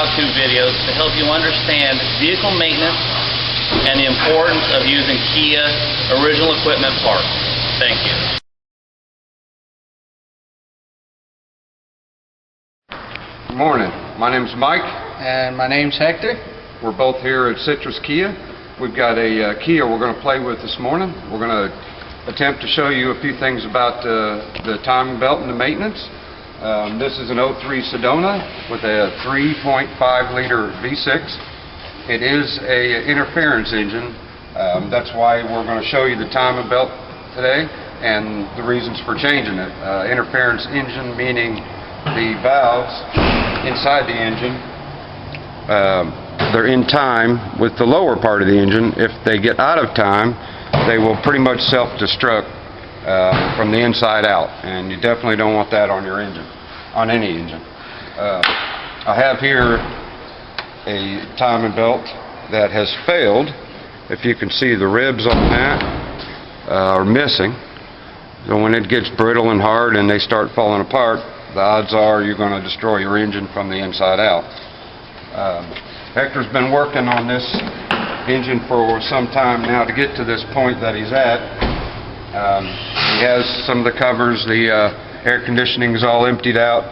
how-to videos to help you understand vehicle maintenance and the importance of using Kia original equipment parts. Thank you. Good morning. My name's Mike. And my name's Hector. We're both here at Citrus Kia. We've got a Kia we're going to play with this morning. We're going to attempt to show you a few things about the timing belt and the maintenance. This is an 03 Sedona with a 3.5 liter V6. It is a interference engine. That's why we're going to show you the timing belt today and the reasons for changing it. Interference engine meaning the valves inside the engine, they're in time with the lower part of the engine. If they get out of time, they will pretty much self-destruct from the inside out, and you definitely don't want that on your engine, on any engine. I have here a timing belt that has failed. If you can see, the ribs on that are missing. So when it gets brittle and hard and they start falling apart, the odds are you're going to destroy your engine from the inside out. Hector's been working on this engine for some time now to get to this point that he's at. He has some of the covers, the air conditioning is all emptied out.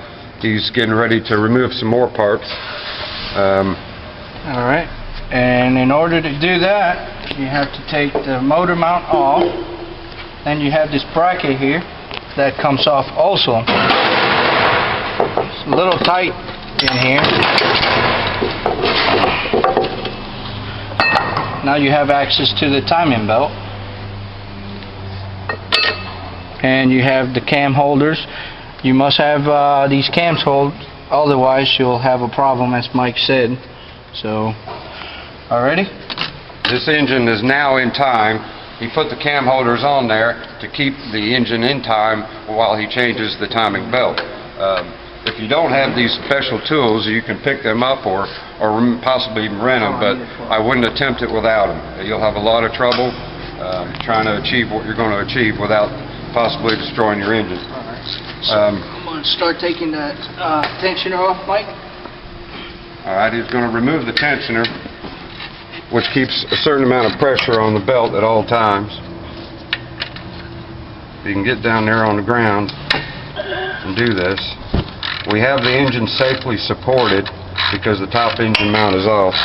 He's getting ready to remove some more parts. Alright, and in order to do that, you have to take the motor mount off. Then you have this bracket here that comes off also. It's a little tight in here. Now you have access to the timing belt. And you have the cam holders. You must have these cams hold, otherwise you'll have a problem, as Mike said. So, already? This engine is now in time. He put the cam holders on there to keep the engine in time while he changes the timing belt. If you don't have these special tools, you can pick them up or possibly even rent them, but I wouldn't attempt it without them. You'll have a lot of trouble trying to achieve what you're going to achieve without possibly destroying your engine. Alright, so I'm going to start taking that tensioner off, Mike. Alright, he's going to remove the tensioner, which keeps a certain amount of pressure on the belt at all times. You can get down there on the ground and do this. We have the engine safely supported because the top engine mount is off.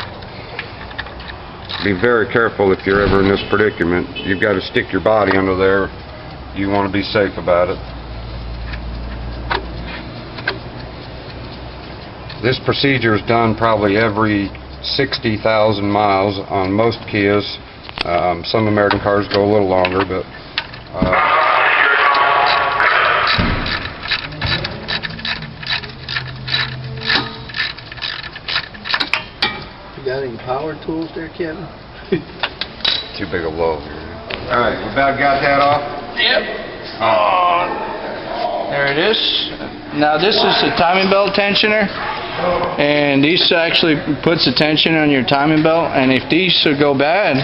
Be very careful if you're ever in this predicament. You've got to stick your body under there. You want to be safe about it. This procedure is done probably every 60,000 miles on most Kias. Some American cars go a little longer, but Got any power tools there, Kevin? too big a load here. Alright, we about got that off? Yep. There it is. Now this is the timing belt tensioner, and these actually puts the tension on your timing belt, and if these should go bad,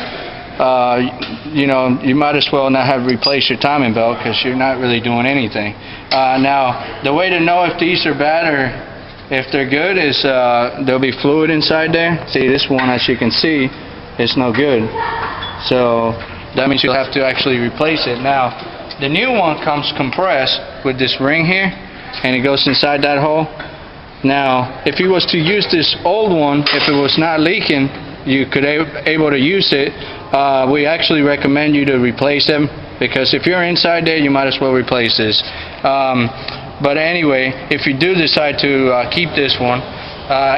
you know, you might as well not have replaced your timing belt because you're not really doing anything. Now the way to know if these are bad or if they're good is there'll be fluid inside there. See, this one, as you can see, is no good. So that means you'll have to actually replace it. Now, the new one comes compressed with this ring here, and it goes inside that hole. Now, if you was to use this old one, if it was not leaking, you could able to use it. We actually recommend you to replace them, because if you're inside there, you might as well replace this. But anyway, if you do decide to keep this one,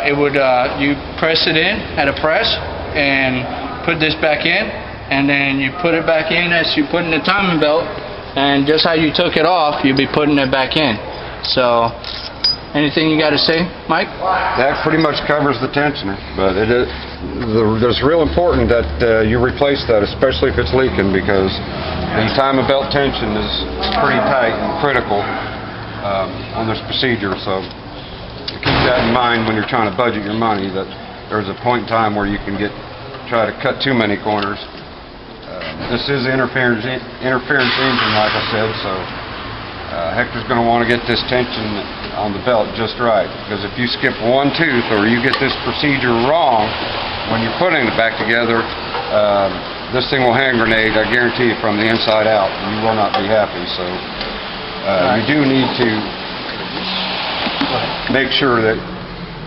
it would you press it in at a press and put this back in, and then you put it back in as you put in the timing belt, and just how you took it off, you'll be putting it back in. So, anything you got to say, Mike? That pretty much covers the tensioner, but it's real important that you replace that, especially if it's leaking, because the timing belt tension is pretty tight and critical on this procedure. So keep that in mind when you're trying to budget your money, that there's a point in time where you can try to cut too many corners. This is an interference engine, like I said, so Hector's going to want to get this tension on the belt just right, because if you skip one tooth or you get this procedure wrong when you're putting it back together, this thing will hand grenade, I guarantee you, from the inside out. You will not be happy. So you do need to make sure that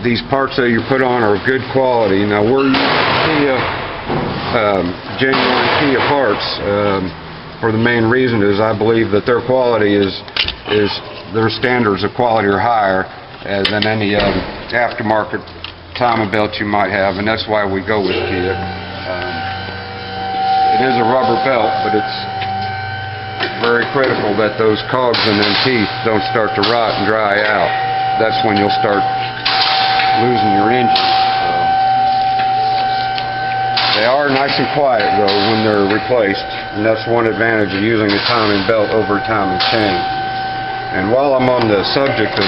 these parts that you put on are good quality. Now, we're using genuine Kia parts for the main reason is I believe that their quality is their standards of quality are higher than any aftermarket timing belt you might have, and that's why we go with Kia. It is a rubber belt, but it's very critical that those cogs and them teeth don't start to rot and dry out. That's when you'll start losing your engine. They are nice and quiet though when they're replaced, and that's one advantage of using a timing belt over a timing chain. And while I'm on the subject of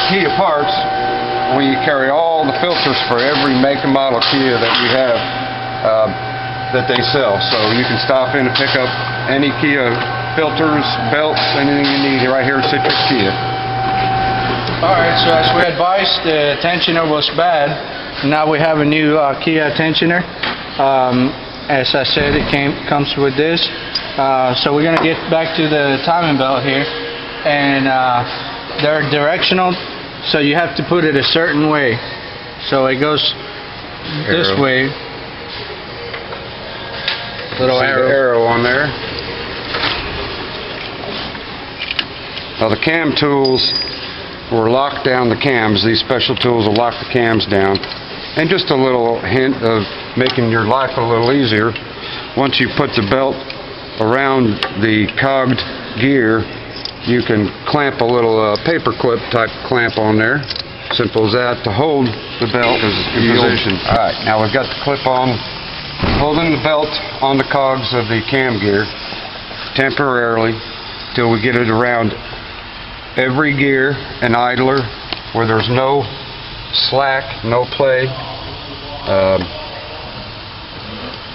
Kia parts, we carry all the filters for every make and model Kia that we have that they sell. So you can stop in and pick up any Kia filters, belts, anything you need right here at Citrus Kia. Alright, so as we advised, the tensioner was bad. Now we have a new Kia tensioner. As I said, it comes with this. So we're going to get back to the timing belt here. And they're directional, so you have to put it a certain way. So it goes this way. Little arrow on there. Now the cam tools will lock down the cams. These special tools will lock the cams down. And just a little hint of making your life a little easier, once you put the belt around the cogged gear, you can clamp a little paper clip type clamp on there. Simple as that, to hold the belt in position. Alright, now we've got the clip on, holding the belt on the cogs of the cam gear temporarily till we get it around every gear and idler where there's no slack, no play,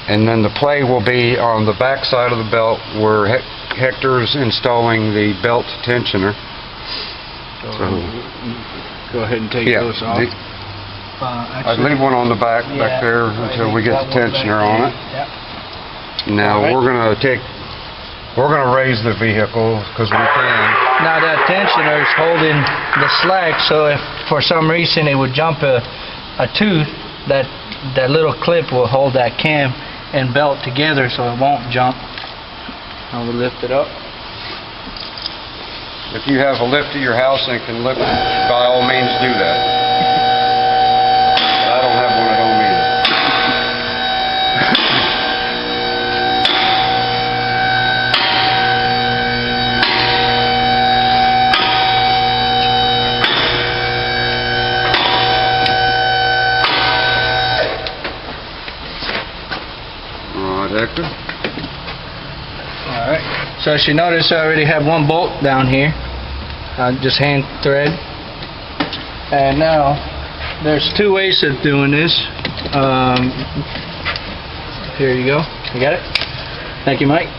and then the play will be on the back side of the belt where Hector's installing the belt tensioner. So, go ahead and take those off. I'd leave one on the back there until we get the tensioner on it. Now we're gonna raise the vehicle because we can. Now that tensioner is holding the slack, so if for some reason it would jump a tooth, that little clip will hold that cam and belt together so it won't jump. I will lift it up. If you have a lift at your house and can lift it, by all means do that. But I don't have one at home either. Hector. Alright, so as you notice, I already have one bolt down here. Just hand thread. And now, there's two ways of doing this. Here you go. You got it? Thank you, Mike.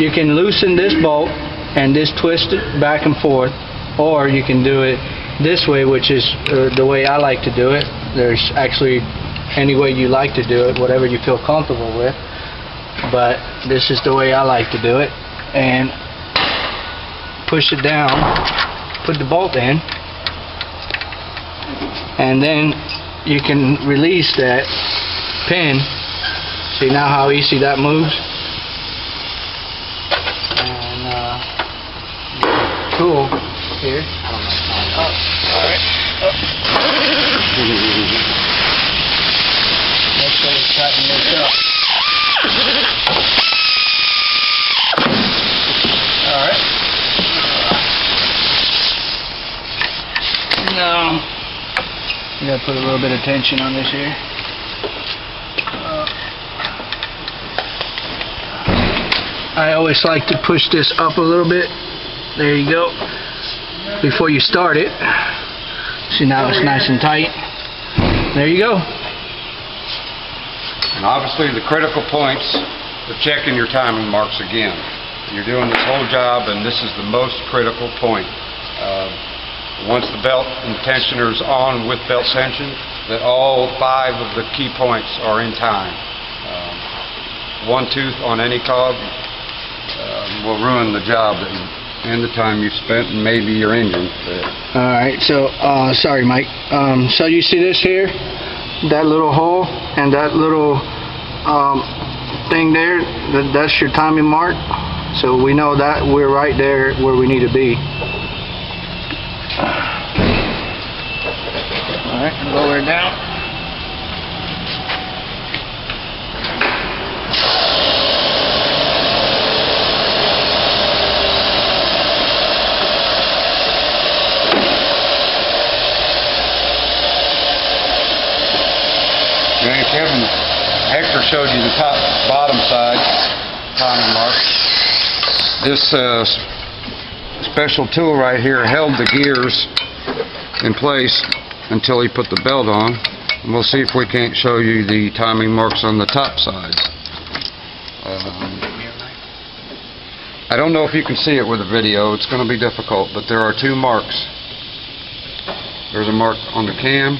You can loosen this bolt and just twist it back and forth, or you can do it this way, which is the way I like to do it. There's actually any way you like to do it, whatever you feel comfortable with, but this is the way I like to do it. And push it down, put the bolt in, and then you can release that pin. See now how easy that moves? And tool here. Alright. Make sure we tighten this up. Alright. Now, you gotta put a little bit of tension on this here. I always like to push this up a little bit. There you go. Before you start it. See, now it's nice and tight. There you go. And obviously the critical points of checking your timing marks again. You're doing this whole job, and this is the most critical point. Once the belt and tensioner's on with belt tension, that all 5 of the key points are in time. One tooth on any cog will ruin the job and the time you've spent, and maybe your engine. All right, so, sorry, Mike. So you see this here? That little hole and that little thing there, that's your timing mark. So we know that we're right there where we need to be. All right, lower it down. And Hector showed you the bottom side timing mark. This special tool right here held the gears in place until he put the belt on. And we'll see if we can't show you the timing marks on the top side. I don't know if you can see it with a video. It's going to be difficult, but there are 2 marks. There's a mark on the cam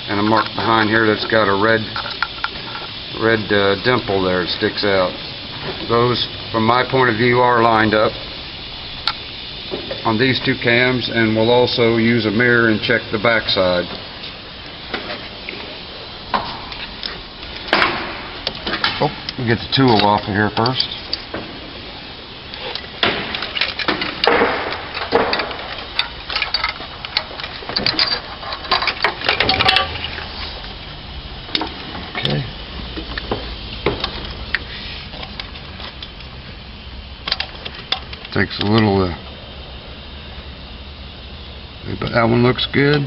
and a mark behind here that's got a red dimple there that sticks out. Those, from my point of view, are lined up on these 2 cams, and we'll also use a mirror and check the back side. Oh, we'll get the tool off of here first. Okay. Takes a little, but that one looks good.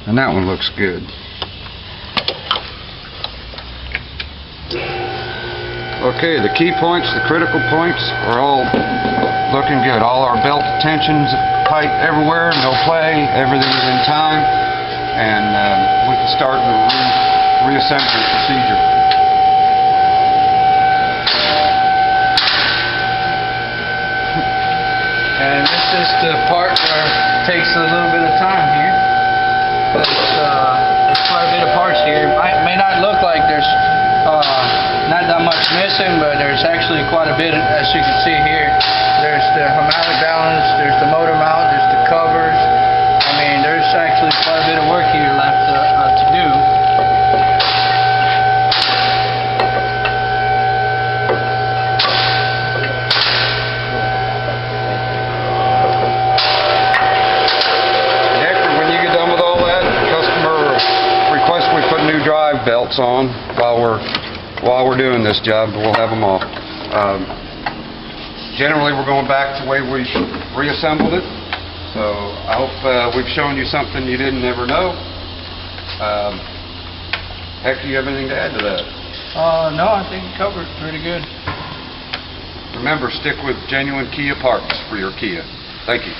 And that one looks good. Okay, the key points, the critical points are all looking good. All our belt tensions tight everywhere, no play, everything's in time, and we can start the reassembly procedure. And this is the part where it takes a little bit of time here. There's quite a bit of parts here. It may not look like there's not that much missing, but there's actually quite a bit, as you can see here. There's the harmonic balance, there's the motor mount, there's the covers. I mean, there's actually quite a bit of work here left to do. Drive belts on while we're doing this job, but we'll have them off. Generally, we're going back to the way we reassembled it. So I hope we've shown you something you didn't ever know. Hector, you have anything to add to that? No, I think it covered pretty good. Remember, stick with genuine Kia parts for your Kia. Thank you.